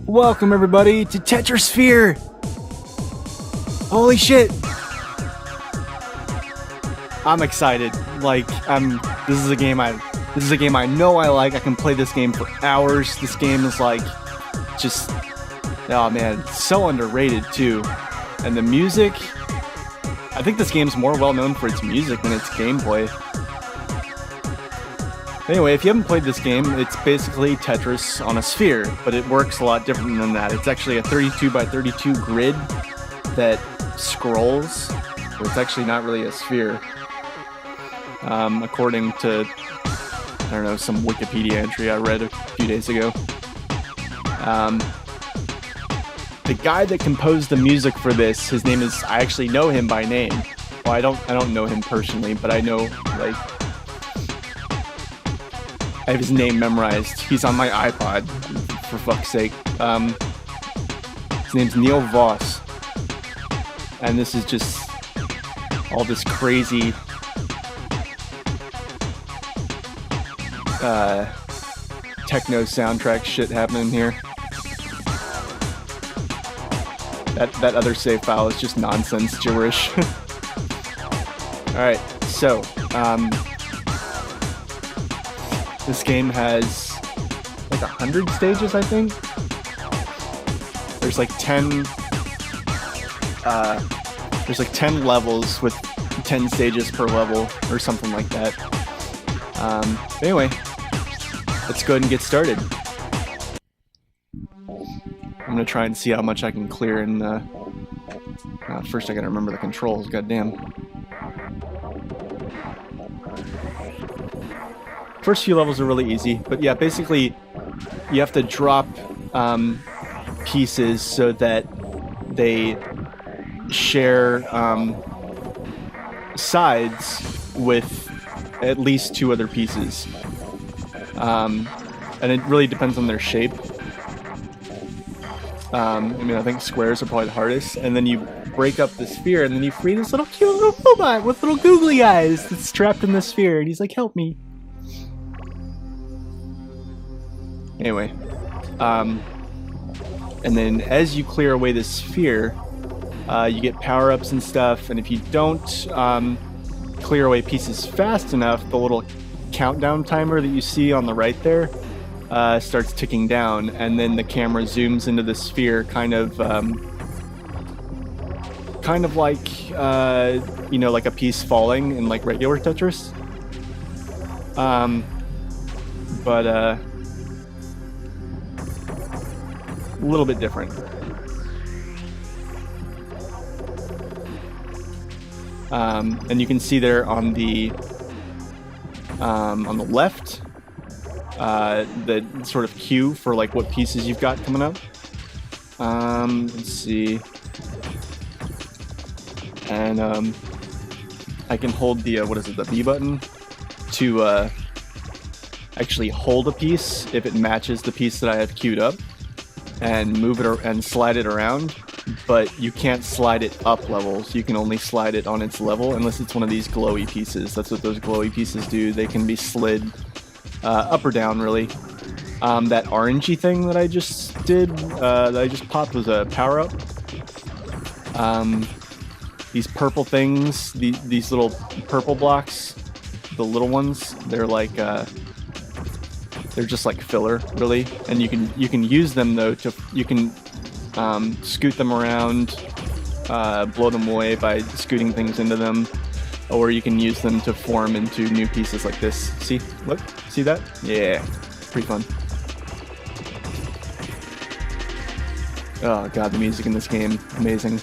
Welcome everybody to Tetrisphere! Holy shit! I'm excited. This is a game I know I like. I can play this game for hours. This game is oh man, it's so underrated too. And the music, I think this game's more well known for its music than its gameplay. Anyway, if you haven't played this game, it's basically Tetris on a sphere, but it works a lot different than that. It's actually a 32 by 32 grid that scrolls, so it's actually not really a sphere. According to, I don't know, some Wikipedia entry I read a few days ago. The guy that composed the music for this, his name is, I actually know him by name. Well, I don't know him personally, but I know, I have his name memorized. He's on my iPod, for fuck's sake. His name's Neil Voss. And this is just all this crazy techno soundtrack shit happening here. That other save file is just nonsense gibberish. Alright, so this game has 100 stages, I think. There's 10 levels with 10 stages per level or something like that. Anyway, let's go ahead and get started. I'm gonna try and see how much I can clear in first I gotta remember the controls, goddamn. First few levels are really easy, but yeah, basically you have to drop pieces so that they share sides with at least two other pieces. And it really depends on their shape. I think squares are probably the hardest, and then you break up the sphere, and then you free this little cute little robot with little googly eyes that's trapped in the sphere, and he's like, help me. Anyway, and then as you clear away the sphere, you get power-ups and stuff, and if you don't clear away pieces fast enough, the little countdown timer that you see on the right there starts ticking down, and then the camera zooms into the sphere, kind of like like a piece falling in regular Tetris. But a little bit different. And you can see there on the left the sort of cue for what pieces you've got coming up. Let's see. And I can hold the the B button to actually hold a piece if it matches the piece that I have queued up, and move it and slide it around. But you can't slide it up levels. You can only slide it on its level unless it's one of these glowy pieces. That's what those glowy pieces do. They can be slid up or down, really. That orangey thing that I just did, that I just popped, was a power-up. These purple things, these little purple blocks, the little ones, they're they're just filler, really. And you can use them though you can scoot them around, blow them away by scooting things into them, or you can use them to form into new pieces like this. See? Look? See that? Yeah. Pretty fun. Oh god, the music in this game, amazing.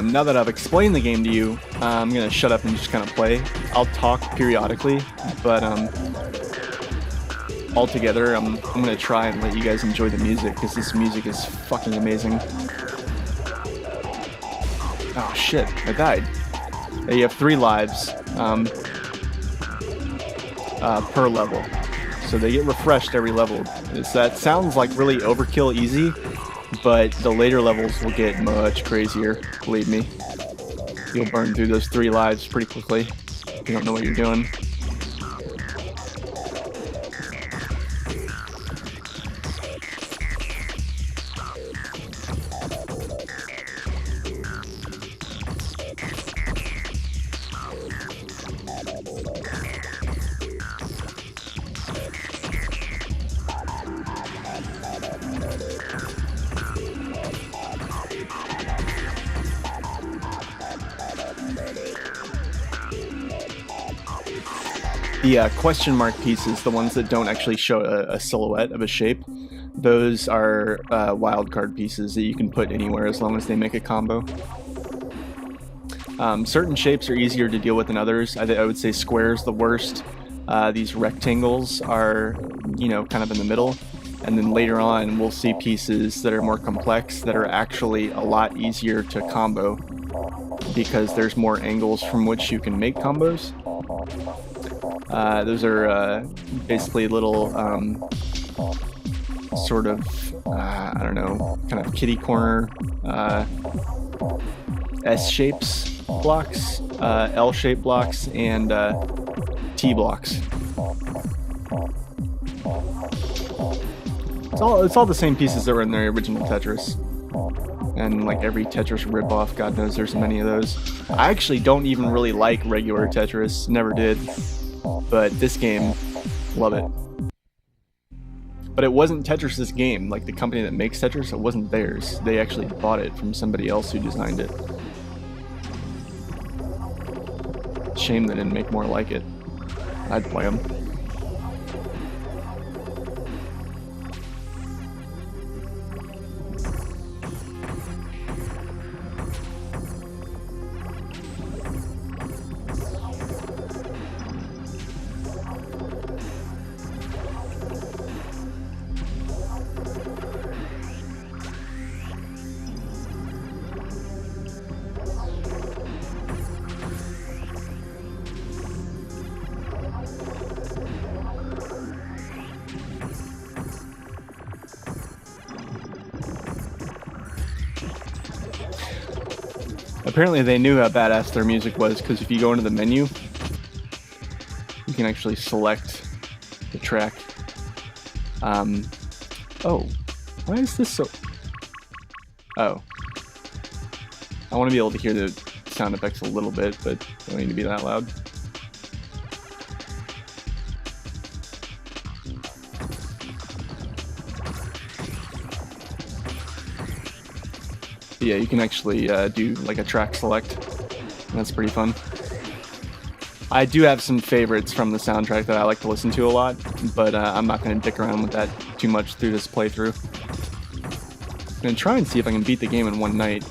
Now that I've explained the game to you, I'm gonna shut up and just kind of play. I'll talk periodically, but altogether, I'm gonna try and let you guys enjoy the music, because this music is fucking amazing. Oh shit, I died. Yeah, you have 3 lives per level, so they get refreshed every level. That sounds like really overkill easy, but the later levels will get much crazier, believe me. You'll burn through those 3 lives pretty quickly if you don't know what you're doing. The question mark pieces, the ones that don't actually show a silhouette of a shape, those are wildcard pieces that you can put anywhere as long as they make a combo. Certain shapes are easier to deal with than others. I would say square's the worst. These rectangles are, you know, kind of in the middle. And then later on, we'll see pieces that are more complex that are actually a lot easier to combo because there's more angles from which you can make combos. Those are basically little sort of, I don't know, kind of kitty corner S-shapes blocks, L-shaped blocks, and T blocks. It's all the same pieces that were in the original Tetris. And like every Tetris ripoff, God knows there's many of those. I actually don't even really like regular Tetris, never did. But this game, love it. But it wasn't Tetris's game, like the company that makes Tetris, it wasn't theirs. They actually bought it from somebody else who designed it. Shame they didn't make more like it. I'd play them. Apparently they knew how badass their music was, because if you go into the menu, you can actually select the track. Oh, why is this so... Oh. I want to be able to hear the sound effects a little bit, but don't need to be that loud. Yeah, you can actually do like a track select. That's pretty fun. I do have some favorites from the soundtrack that I like to listen to a lot, but I'm not going to dick around with that too much through this playthrough. I'm going to try and see if I can beat the game in one night.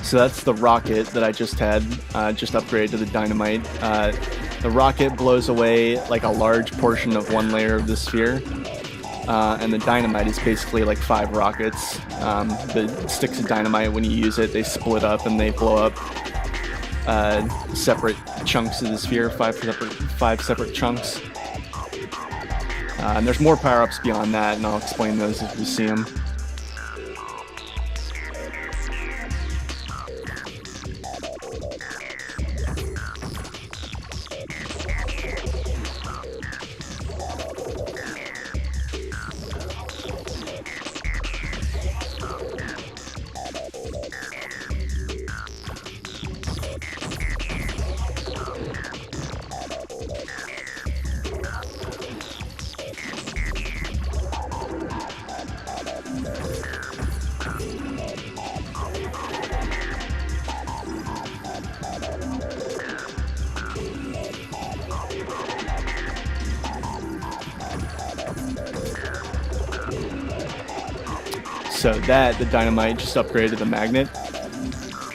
So that's the rocket that I just had, just upgraded to the dynamite. The rocket blows away like a large portion of one layer of the sphere, and the dynamite is basically like 5 rockets. The sticks of dynamite, when you use it, they split up and they blow up separate chunks of the sphere, 5 separate chunks. And there's more power-ups beyond that, and I'll explain those as we see them. So that, the dynamite just upgraded the magnet,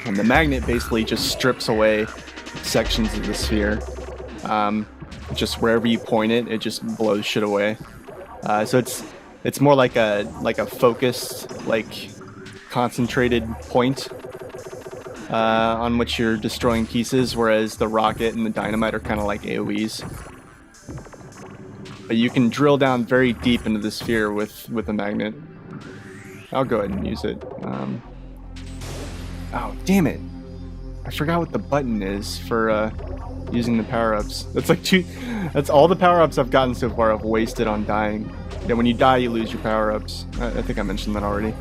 and the magnet basically just strips away sections of the sphere. Just wherever you point it, it just blows shit away. So it's more like a focused, like concentrated point on which you're destroying pieces, whereas the rocket and the dynamite are kind of like AoEs. But you can drill down very deep into the sphere with a magnet. I'll go ahead and use it. Oh, damn it. I forgot what the button is for using the power-ups. That's all the power-ups I've gotten so far I've wasted on dying. Yeah, when you die, you lose your power-ups. I think I mentioned that already.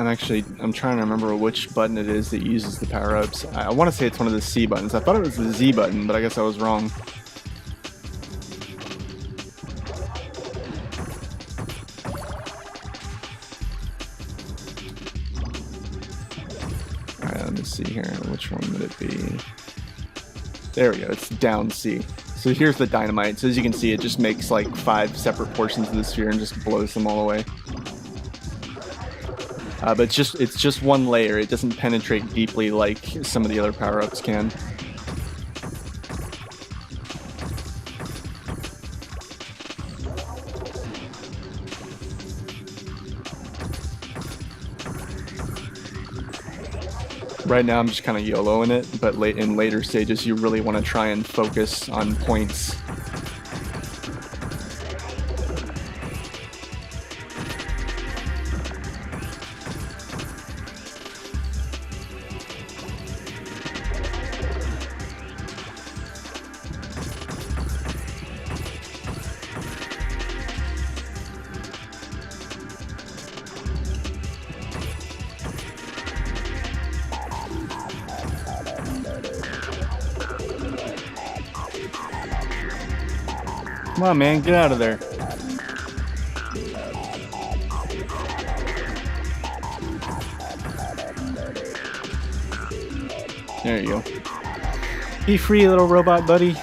I'm trying to remember which button it is that uses the power-ups. I want to say it's one of the C buttons. I thought it was the Z button, but I guess I was wrong. Alright, let me see here. Which one would it be? There we go. It's down C. So here's the dynamite. So as you can see, it just makes like 5 separate portions of the sphere and just blows them all away. But it's just one layer. It doesn't penetrate deeply like some of the other power-ups can. Right now I'm just kind of YOLOing it, but in later stages you really want to try and focus on points. Come on, man, get out of there. There you go. Be free, little robot buddy.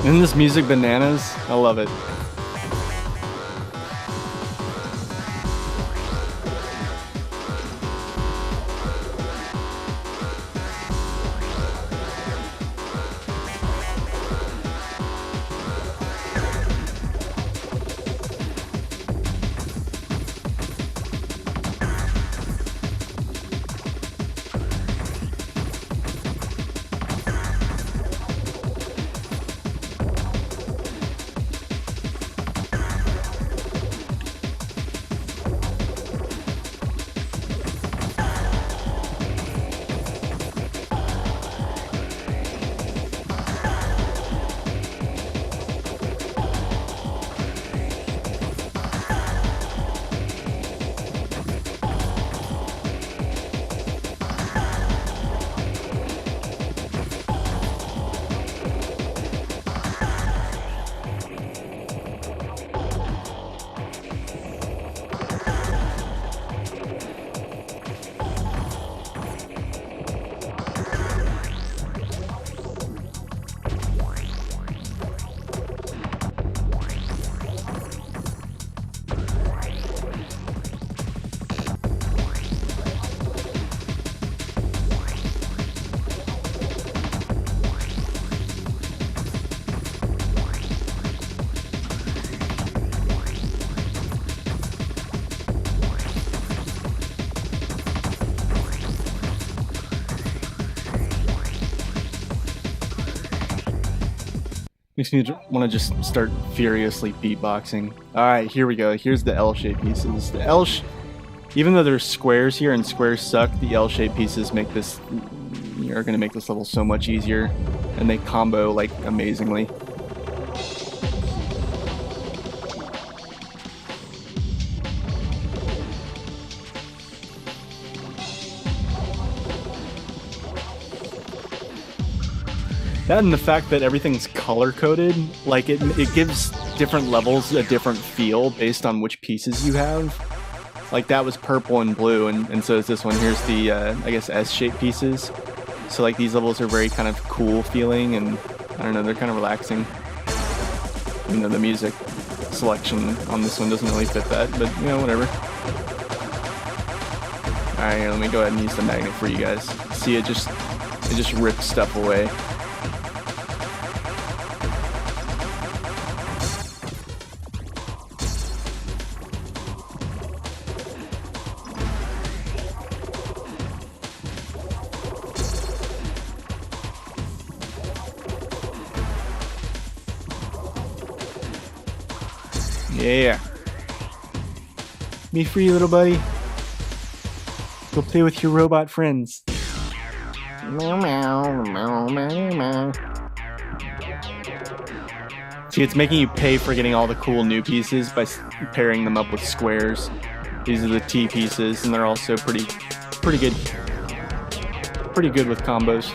Isn't this music bananas? I love it. Makes me want to just start furiously beatboxing. Alright, here we go. Here's the L-shaped pieces. Even though there's squares here and squares suck, the L-shaped pieces are going to make this level so much easier. And they combo, like, amazingly. That and the fact that everything's color-coded, like it gives different levels a different feel based on which pieces you have. Like that was purple and blue, and so is this one. Here's the, I guess, S-shaped pieces. So like these levels are very kind of cool feeling, and I don't know, they're kind of relaxing. You know, the music selection on this one doesn't really fit that, but you know, whatever. Alright, here, let me go ahead and use the magnet for you guys. See, it just rips stuff away. Yeah. Be free, little buddy. Go play with your robot friends. Meow, meow, meow, meow, meow. See, it's making you pay for getting all the cool new pieces by pairing them up with squares. These are the T pieces, and they're also pretty good with combos.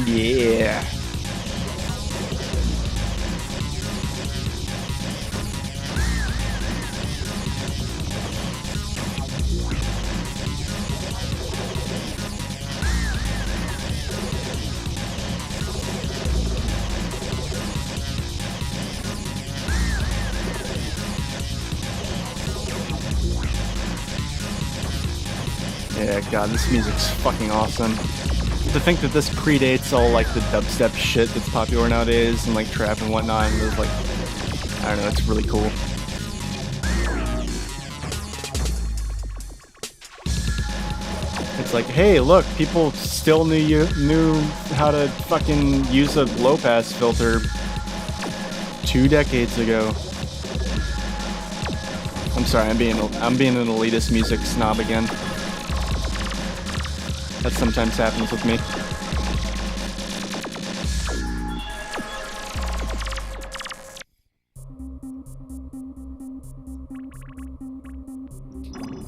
Yeah. Yeah, God, this music's fucking awesome. To think that this predates all like the dubstep shit that's popular nowadays and like trap and whatnot, and there's like, I don't know, it's really cool. It's like, hey, look, people still knew how to fucking use a low pass filter 2 decades ago. I'm sorry, I'm being an elitist music snob again. That sometimes happens with me.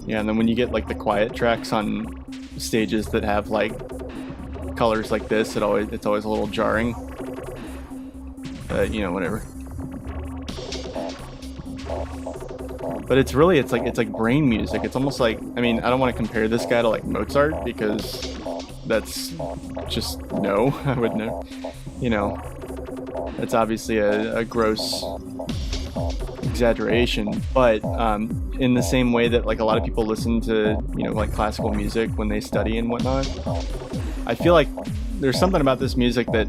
Yeah, and then when you get like the quiet tracks on stages that have like colors like this, it's always a little jarring. But you know, whatever. But it's like brain music. It's almost like, I mean, I don't want to compare this guy to like Mozart because that's just no. I would know. You know, that's obviously a gross exaggeration. But in the same way that like a lot of people listen to, you know, like classical music when they study and whatnot, I feel like there's something about this music that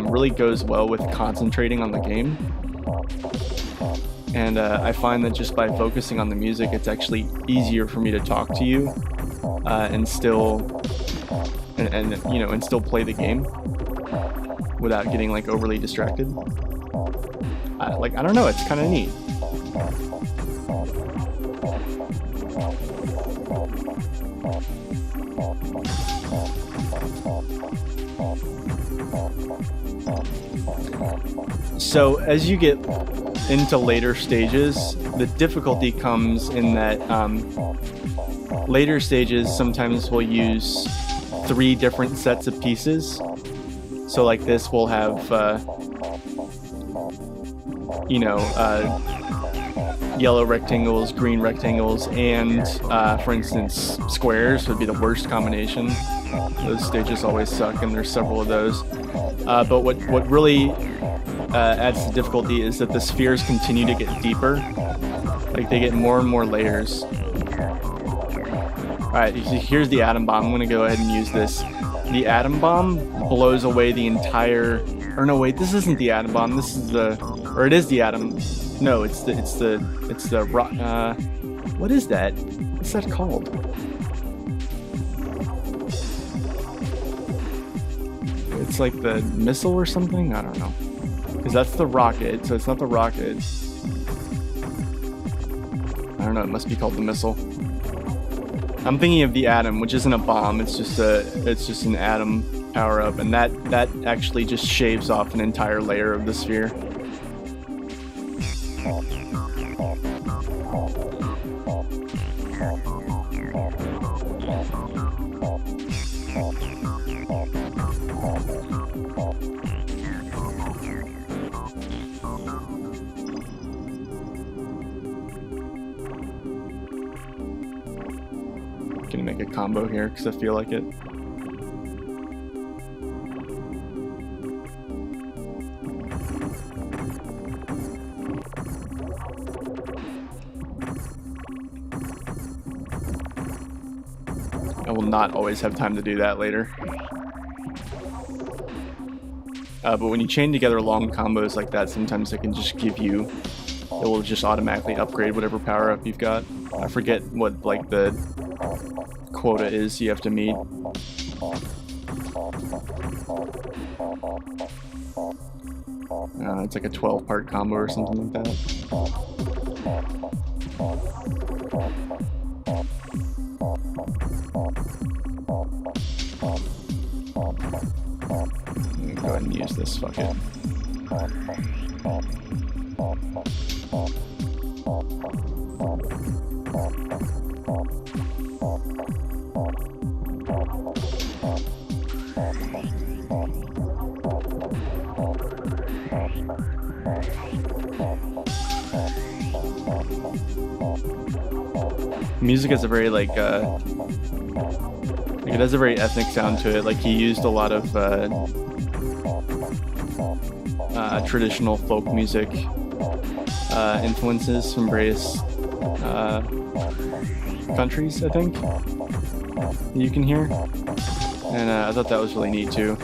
really goes well with concentrating on the game. And I find that just by focusing on the music, it's actually easier for me to talk to you and still you know, and still play the game without getting like overly distracted. I don't know, it's kind of neat. So as you get into later stages, the difficulty comes in that later stages sometimes will use 3 different sets of pieces. So like this will have you know, yellow rectangles, green rectangles, and for instance squares would be the worst combination. Those stages always suck, and there's several of those. But what really adds to difficulty is that the spheres continue to get deeper. Like they get more and more layers. Alright, here's the atom bomb. I'm going to go ahead and use this. The atom bomb blows away the entire... Or no, wait, this isn't the atom bomb. This is the... Or it is the atom... No, it's the rock... what is that? What's that called? It's like the missile or something? I don't know. Because that's the rocket, so it's not the rocket. I don't know, it must be called the missile. I'm thinking of the atom, which isn't a bomb, it's just an atom power-up, and that actually just shaves off an entire layer of the sphere. Gonna make a combo here because I feel like it. I will not always have time to do that later. But when you chain together long combos like that, sometimes it can just give you it will just automatically upgrade whatever power-up you've got. I forget what like the quota is you have to meet. It's like a 12-part combo or something like that. Go ahead and use this, fuck it. Music has a very like it has a very ethnic sound to it. Like he used a lot of traditional folk music influences from various countries, I think, you can hear, and I thought that was really neat too.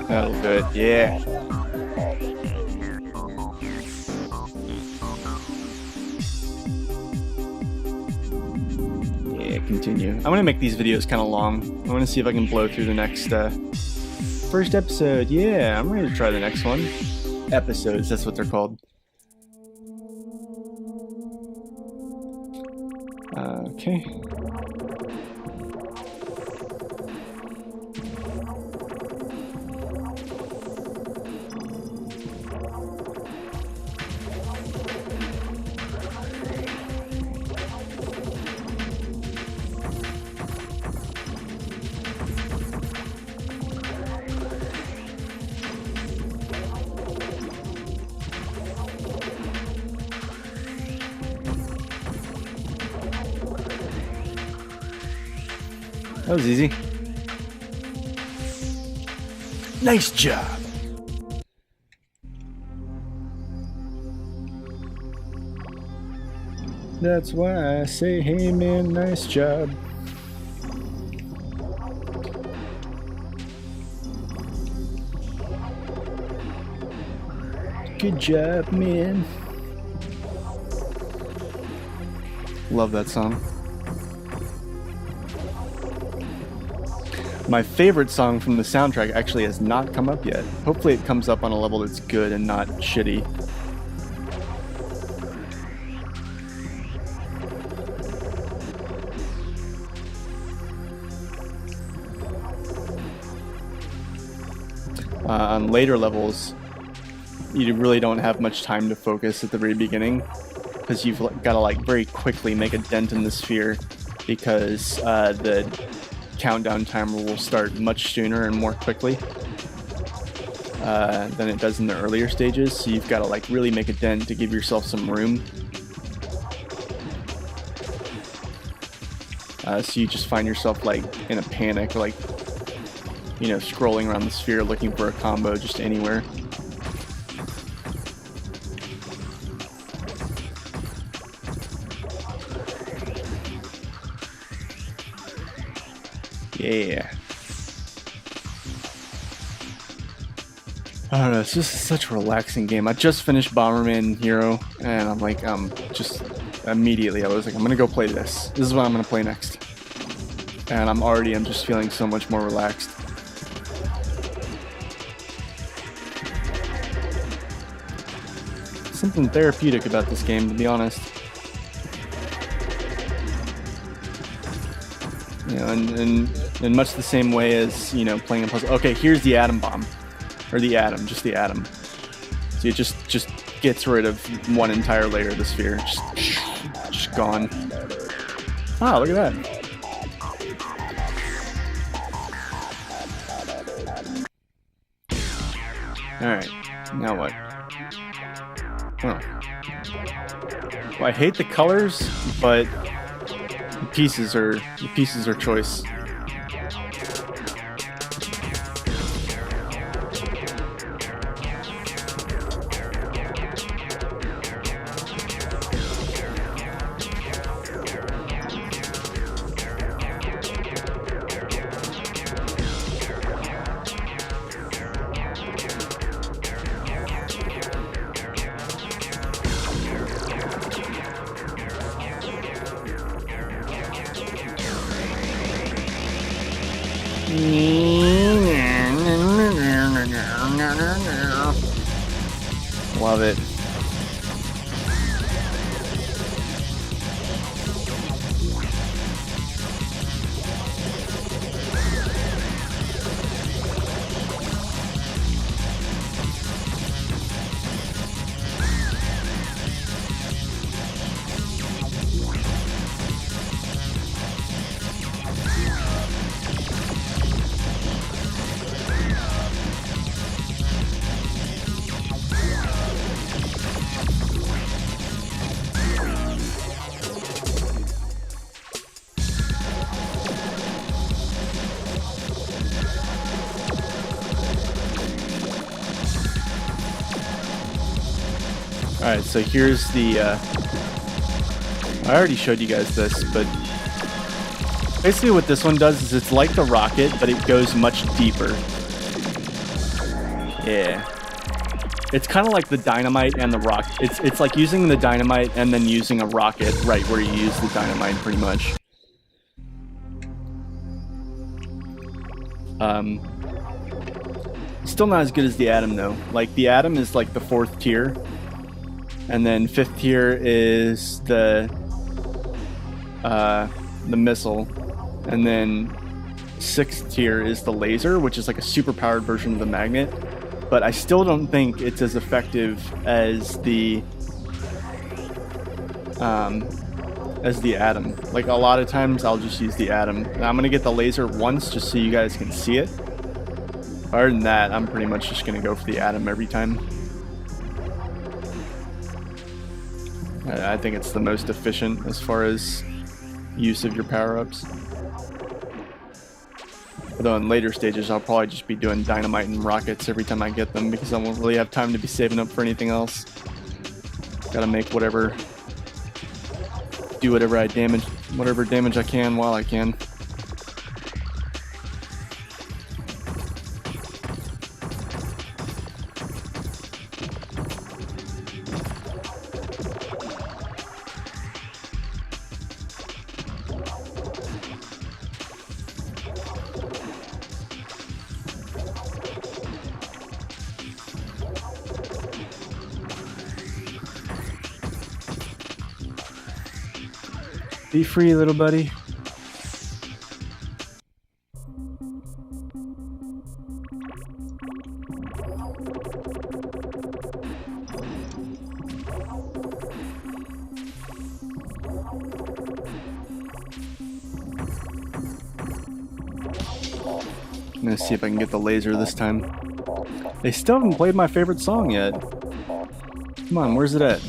That'll do it, yeah. Yeah, continue. I'm gonna make these videos kind of long. I want to see if I can blow through the next first episode. Yeah, I'm ready to try the next one. Episodes, that's what they're called. Okay. That was easy. Nice job. That's why I say, hey man, nice job. Good job, man. Love that song. My favorite song from the soundtrack actually has not come up yet. Hopefully it comes up on a level that's good and not shitty. On later levels, you really don't have much time to focus at the very beginning, because you've got to like very quickly make a dent in the sphere, because the countdown timer will start much sooner and more quickly than it does in the earlier stages, so you've got to like really make a dent to give yourself some room. So you just find yourself like in a panic, like, you know, scrolling around the sphere looking for a combo just anywhere. Yeah. I don't know, it's just such a relaxing game. I just finished Bomberman Hero, and I'm like, just immediately I was like, I'm gonna go play this. This is what I'm gonna play next. And I'm just feeling so much more relaxed. Something therapeutic about this game, to be honest. You know, and in much the same way as, you know, playing a puzzle. Okay, here's the atom bomb. Or the atom, just the atom. So it just gets rid of one entire layer of the sphere. Just gone. Ah, look at that. Alright, now what? Oh. Well, I hate the colors, but the pieces are choice. Love it. Alright, so here's the, I already showed you guys this, but basically what this one does is it's like the rocket, but it goes much deeper. Yeah. It's kind of like the dynamite and the rock. It's like using the dynamite and then using a rocket right where you use the dynamite, pretty much. Still not as good as the Atom, though. Like, the Atom is like the 4th tier. And then 5th tier is the missile. And then 6th tier is the laser, which is like a super powered version of the magnet. But I still don't think it's as effective as the Atom. Like, a lot of times I'll just use the Atom. And I'm gonna get the laser once just so you guys can see it. Other than that, I'm pretty much just gonna go for the Atom every time. I think it's the most efficient as far as use of your power-ups. Although in later stages, I'll probably just be doing dynamite and rockets every time I get them because I won't really have time to be saving up for anything else. Gotta make do whatever damage I can while I can. Be free, little buddy. I'm gonna see if I can get the laser this time. They still haven't played my favorite song yet. Come on, where's it at?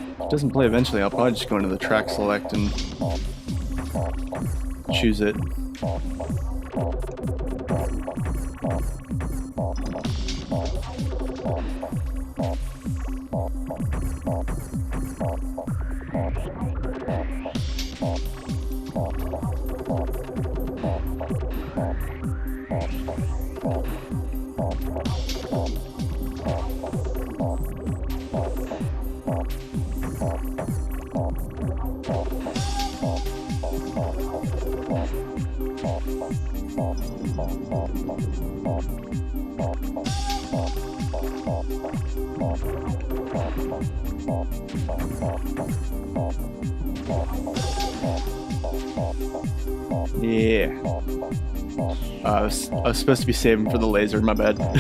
If it doesn't play eventually, I'll probably just go into the track select and choose it. Yeah. I was supposed to be saving for the laser, my bad. I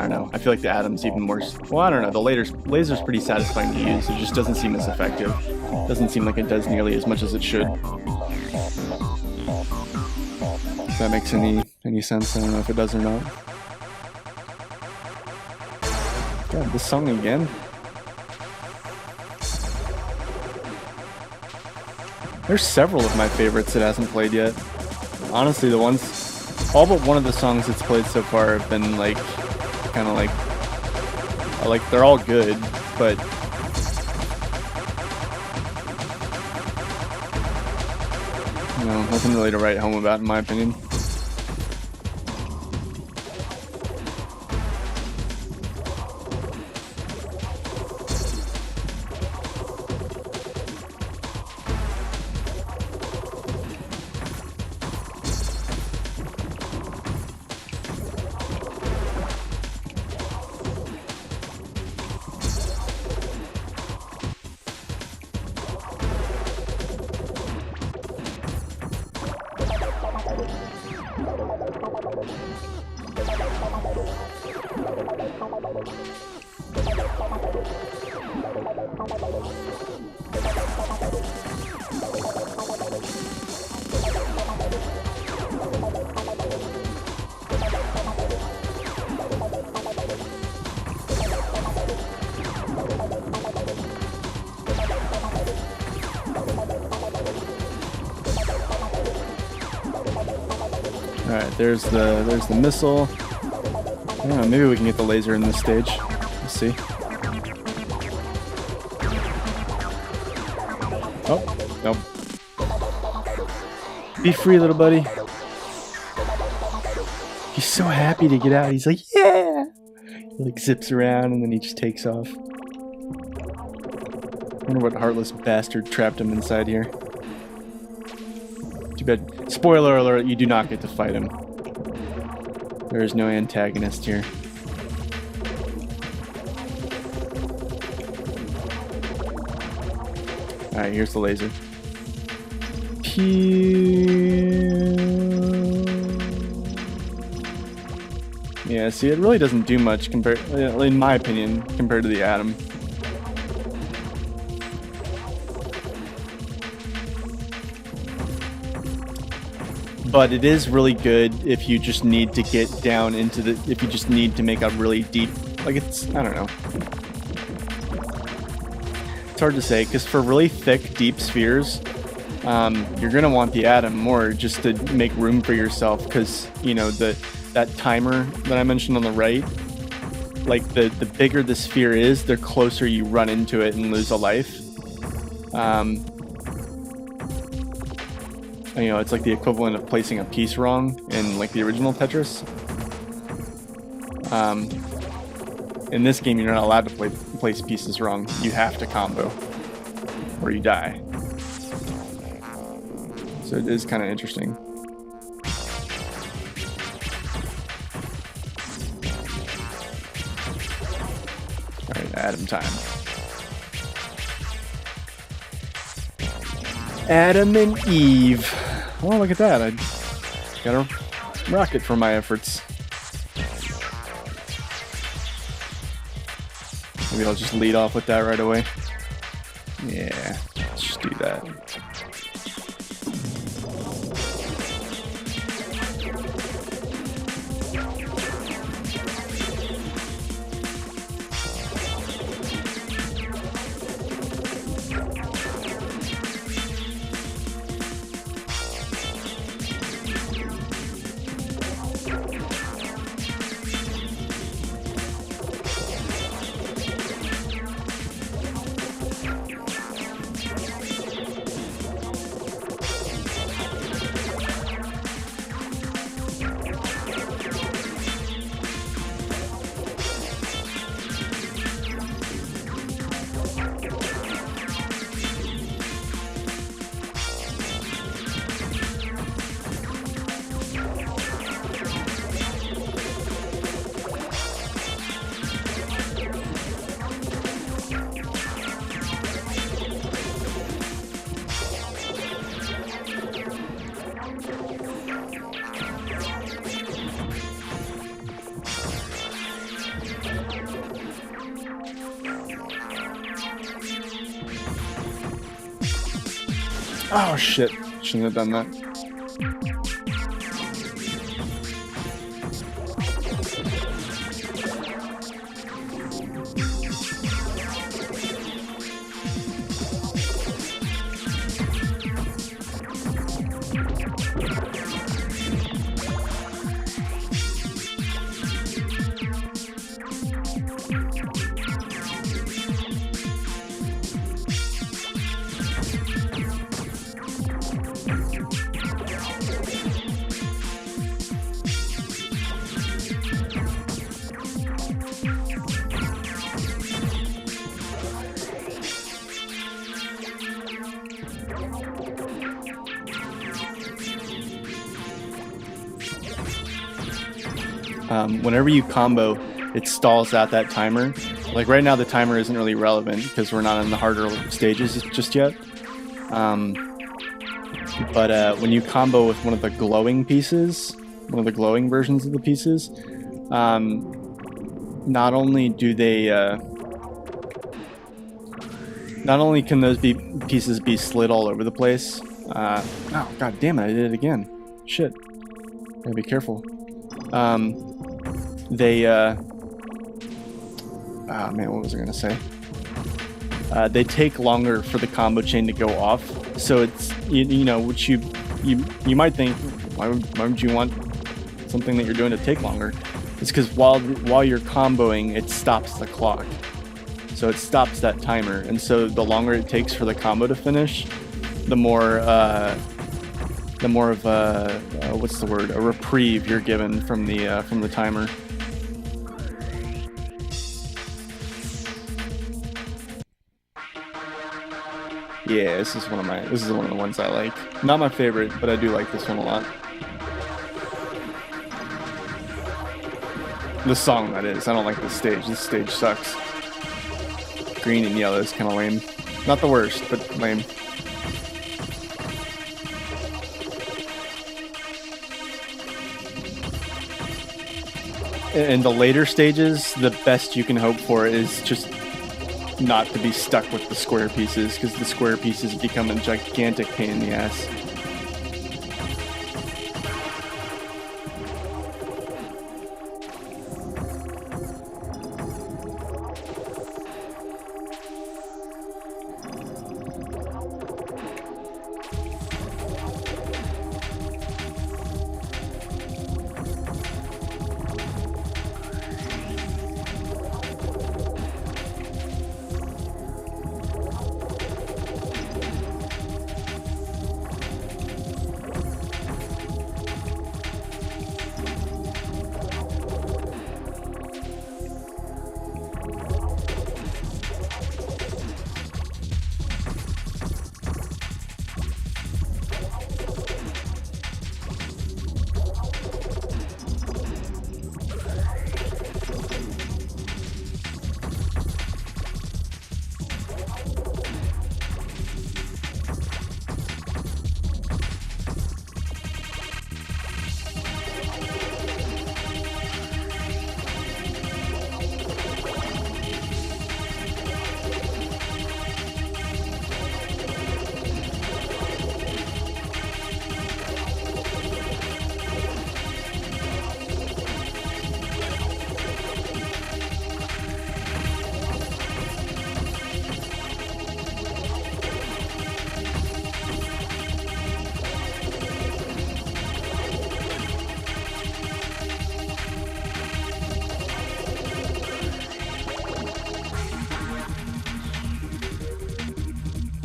don't know. I feel like the Atom's even worse. Well, I don't know. The laser's pretty satisfying to use. It just doesn't seem as effective. Doesn't seem like it does nearly as much as it should. If that makes any any sense. I don't know if it does or not. God, this song again. There's several of my favorites it hasn't played yet. Honestly, the ones, all but one of the songs it's played so far have been like, kind of like, they're all good, but you know, nothing really to write home about in my opinion. Alright, there's the missile. I don't know, maybe we can get the laser in this stage. Let's see. Oh, nope. Be free, little buddy. He's so happy to get out. He's like, yeah! He like zips around and then he just takes off. I wonder what heartless bastard trapped him inside here. Too bad. Spoiler alert, you do not get to fight him. There is no antagonist here. Alright, here's the laser. Yeah, see, it really doesn't do much compared, in my opinion, compared to the Atom. But it is really good if you just need to get down into the, if you just need to make a really deep, like it's, I don't know. It's hard to say, because for really thick, deep spheres, you're going to want the Atom more just to make room for yourself, because, you know, that timer that I mentioned on the right, like the bigger the sphere is, the closer you run into it and lose a life. You know, it's like the equivalent of placing a piece wrong in like the original Tetris. In this game, you're not allowed to place pieces wrong. You have to combo, or you die. So it is kind of interesting. All right, Atom time. Adam and Eve. Oh, look at that. I got a rocket for my efforts. Maybe I'll just lead off with that right away. Yeah, let's just do that. Oh shit, shouldn't have done that. Whenever you combo, it stalls out that timer. Like right now, the timer isn't really relevant because we're not in the harder stages just yet. But when you combo with one of the glowing pieces, one of the glowing versions of the pieces, not only do they, not only can those pieces be slid all over the place. Oh god damn it! I did it again. Shit. Gotta be careful. Oh man, what was I gonna say? They take longer for the combo chain to go off, so it's you know, which you might think, why would you want something that you're doing to take longer? It's because while you're comboing, it stops the clock, so it stops that timer, and so the longer it takes for the combo to finish, the more of a what's the word? A reprieve you're given from the timer. Yeah, this is one of the ones I like. Not my favorite, but I do like this one a lot. The song, that is. I don't like this stage. This stage sucks. Green and yellow is kind of lame. Not the worst, but lame. In the later stages, the best you can hope for is just not to be stuck with the square pieces, because the square pieces become a gigantic pain in the ass.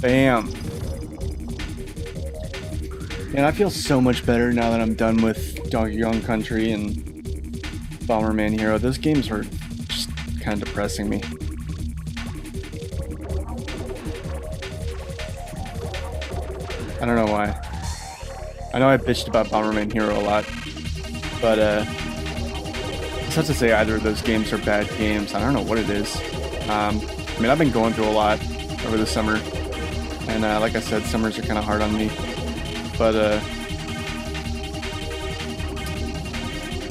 Bam. And I feel so much better now that I'm done with Donkey Kong Country and Bomberman Hero. Those games were just kind of depressing me. I don't know why. I know I bitched about Bomberman Hero a lot, but it's not to say either of those games are bad games. I don't know what it is. I mean, I've been going through a lot over the summer, and like I said, summers are kind of hard on me. But I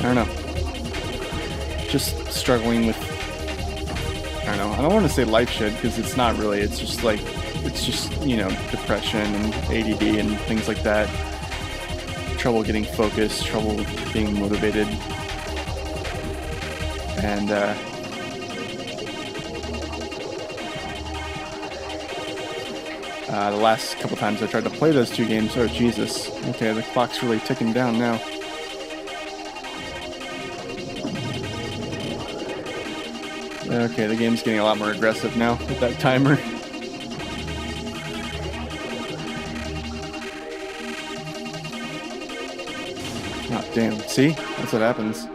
don't know. Just struggling with, I don't know. I don't want to say life shit, because it's not really. It's just like, it's just, you know, depression and ADD and things like that. Trouble getting focused, trouble being motivated. And the last couple times I tried to play those two games, oh Jesus. Okay, the clock's really ticking down now. Okay, the game's getting a lot more aggressive now with that timer. Oh, damn. See? That's what happens.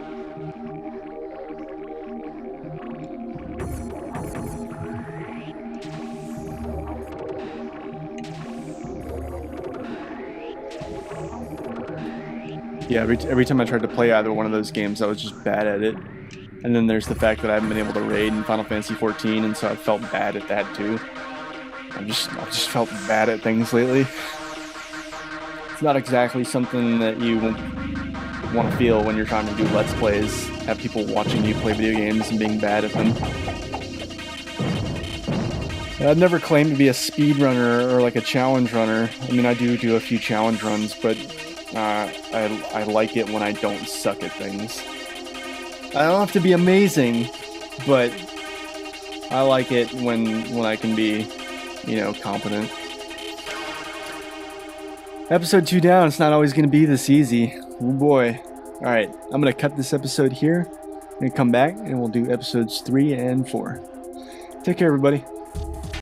Yeah, every time I tried to play either one of those games, I was just bad at it. And then there's the fact that I haven't been able to raid in Final Fantasy 14, and so I felt bad at that too. I've just felt bad at things lately. It's not exactly something that you want to feel when you're trying to do Let's Plays, have people watching you play video games and being bad at them. I've never claimed to be a speedrunner or like a challenge runner. I mean, I do a few challenge runs, but I like it when I don't suck at things. I don't have to be amazing, but I like it when I can be, you know, competent. Episode 2 down, it's not always going to be this easy. Oh boy. Alright, I'm going to cut this episode here. I'm going to come back and we'll do episodes 3 and 4. Take care, everybody.